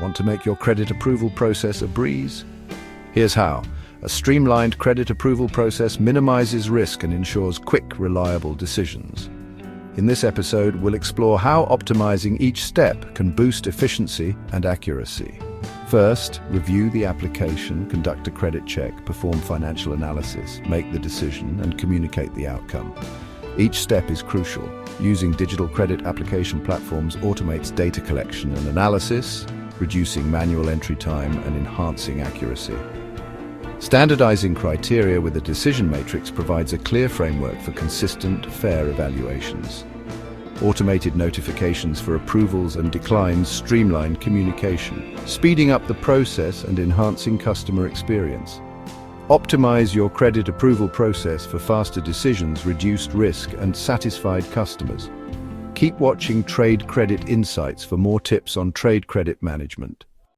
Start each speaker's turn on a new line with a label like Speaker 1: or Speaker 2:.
Speaker 1: Want to make your credit approval process a breeze? Here's how. A streamlined credit approval process minimizes risk and ensures quick, reliable decisions. In this episode, we'll explore how optimizing each step can boost efficiency and accuracy. First, review the application, conduct a credit check, perform financial analysis, make the decision, and communicate the outcome. Each step is crucial. Using digital credit application platforms automates data collection and analysis, reducing manual entry time and enhancing accuracy. Standardizing criteria with a decision matrix provides a clear framework for consistent, fair evaluations. Automated notifications for approvals and declines streamline communication, speeding up the process and enhancing customer experience. Optimize your credit approval process for faster decisions, reduced risk, and satisfied customers. Keep watching Trade Credit Insights for more tips on trade credit management.